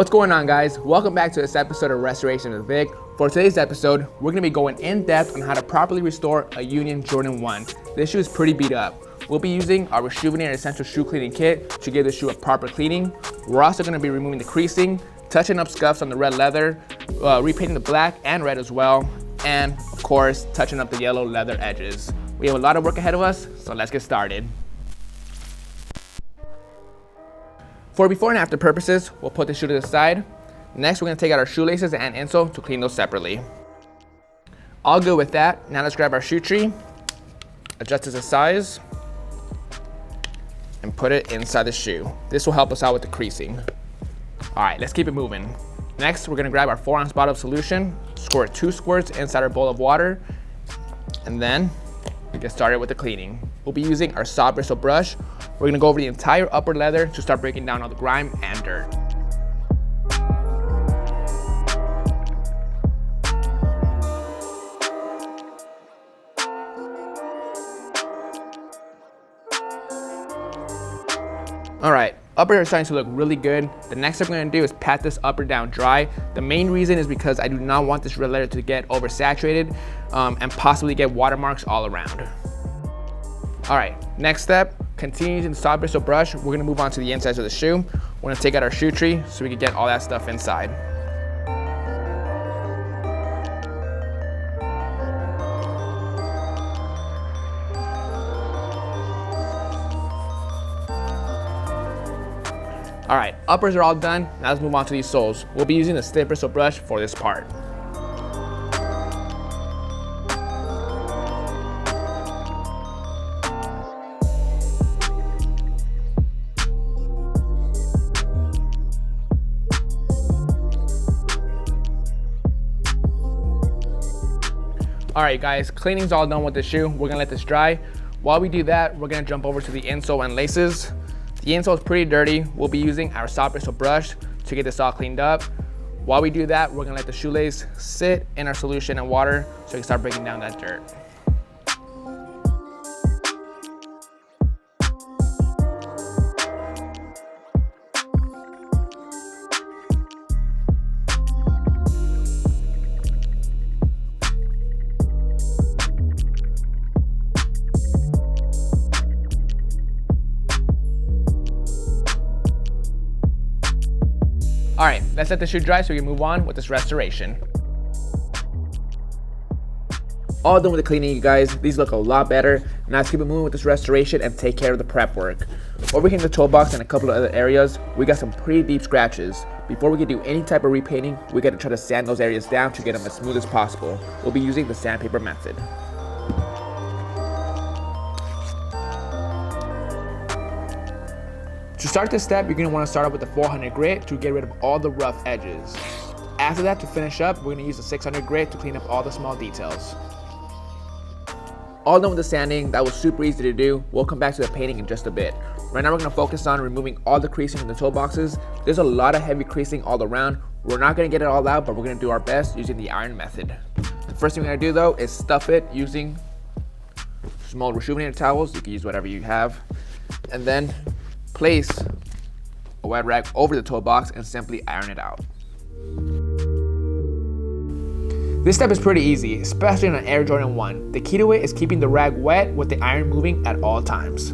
What's going on, guys? Welcome back to this episode of Restoration with Vic. For today's episode, we're going to be going in depth on how to properly restore a Union Jordan 1. This shoe is pretty beat up. We'll be using our Rejuvenated Essential Shoe Cleaning Kit to give the shoe a proper cleaning. We're also going to be removing the creasing, touching up scuffs on the red leather, repainting the black and red as well, and of course, touching up the yellow leather edges. We have a lot of work ahead of us, so let's get started. For before and after purposes, we'll put the shoe to the side. Next, we're going to take out our shoelaces and insole to clean those separately. All good with that. Now let's grab our shoe tree, adjust it to size, and put it inside the shoe. This will help us out with the creasing. All right, let's keep it moving. Next, we're going to grab our 4-ounce bottle of solution, squirt 2 squirts inside our bowl of water, and then get started with the cleaning. We'll be using our soft bristle brush. We're going to go over the entire upper leather to start breaking down all the grime and dirt. All right, upper is starting to look really good. The next step we're going to do is pat this upper down dry. The main reason is because I do not want this red leather to get oversaturated and possibly get watermarks all around. All right, next step, continue using the soft bristle brush. We're gonna move on to the insides of the shoe. We're gonna take out our shoe tree so we can get all that stuff inside. All right, uppers are all done. Now let's move on to these soles. We'll be using the stiff bristle brush for this part. All right, guys, cleaning's all done with the shoe. We're gonna let this dry. While we do that, we're gonna jump over to the insole and laces. The insole is pretty dirty. We'll be using our soft bristle brush to get this all cleaned up. While we do that, we're gonna let the shoelace sit in our solution and water so we can start breaking down that dirt. All right, let's let the shoe dry so we can move on with this restoration. All done with the cleaning, you guys. These look a lot better. Now let's keep it moving with this restoration and take care of the prep work. Over here in the toe box and a couple of other areas, we got some pretty deep scratches. Before we can do any type of repainting, we got to try to sand those areas down to get them as smooth as possible. We'll be using the sandpaper method. To start this step, you're going to want to start off with the 400 grit to get rid of all the rough edges. After that, to finish up, we're going to use the 600 grit to clean up all the small details. All done with the sanding. That was super easy to do. We'll come back to the painting in just a bit. Right now, we're going to focus on removing all the creasing from the toe boxes. There's a lot of heavy creasing all around. We're not going to get it all out, but we're going to do our best using the iron method. The first thing we're going to do, though, is stuff it using small rejuvenated towels. You can use whatever you have. And then place a wet rag over the toe box and simply iron it out. This step is pretty easy, especially on an Air Jordan 1. The key to it is keeping the rag wet with the iron moving at all times.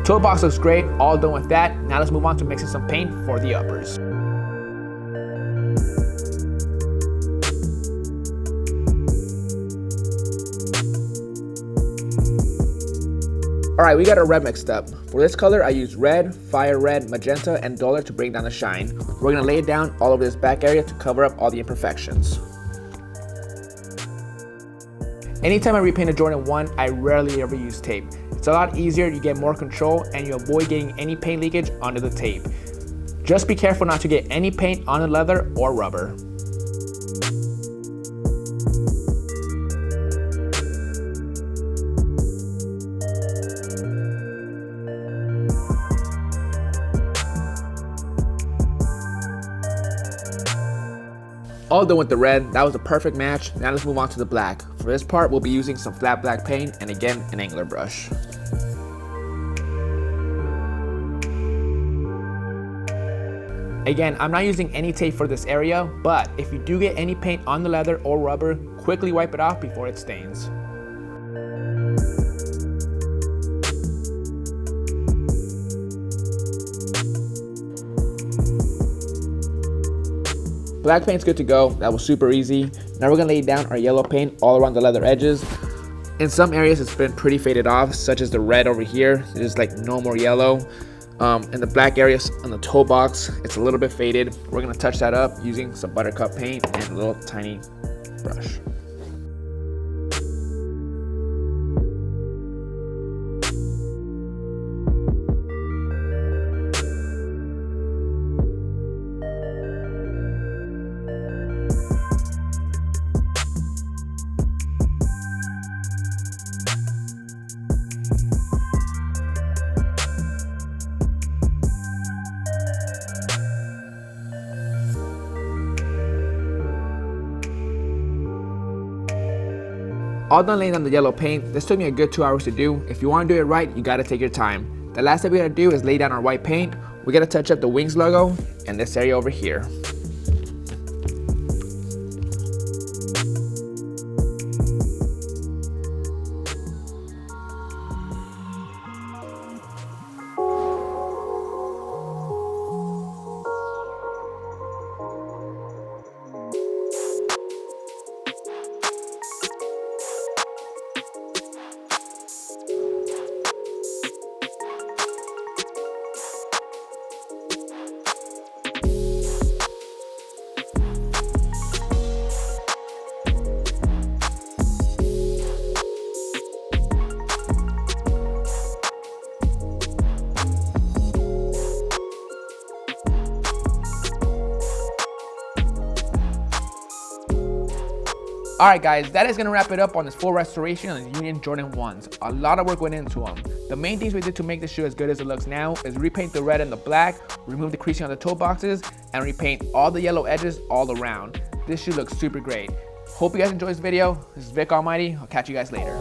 Toe box looks great, all done with that. Now let's move on to mixing some paint for the uppers. All right, we got our red mixed up. For this color, I use red, fire red, magenta, and duller to bring down the shine. We're gonna lay it down all over this back area to cover up all the imperfections. Anytime I repaint a Jordan 1, I rarely ever use tape. It's a lot easier, you get more control, and you avoid getting any paint leakage onto the tape. Just be careful not to get any paint on the leather or rubber. All done with the red, that was a perfect match. Now let's move on to the black. For this part, we'll be using some flat black paint and again, an angular brush. Again, I'm not using any tape for this area, but if you do get any paint on the leather or rubber, quickly wipe it off before it stains. Black paint's good to go. That was super easy. Now we're gonna lay down our yellow paint all around the leather edges. In some areas it's been pretty faded off, such as the red over here. There's like no more yellow. In the black areas on the toe box, it's a little bit faded. We're gonna touch that up using some buttercup paint and a little tiny brush. All done laying on the yellow paint. This took me a good 2 hours to do. If you want to do it right, you gotta take your time. The last step we gotta do is lay down our white paint. We gotta touch up the wings logo and this area over here. Alright guys, that is going to wrap it up on this full restoration on the Union Jordan 1s. A lot of work went into them. The main things we did to make the shoe as good as it looks now is repaint the red and the black, remove the creasing on the toe boxes, and repaint all the yellow edges all around. This shoe looks super great. Hope you guys enjoyed this video. This is Vick Almighty. I'll catch you guys later.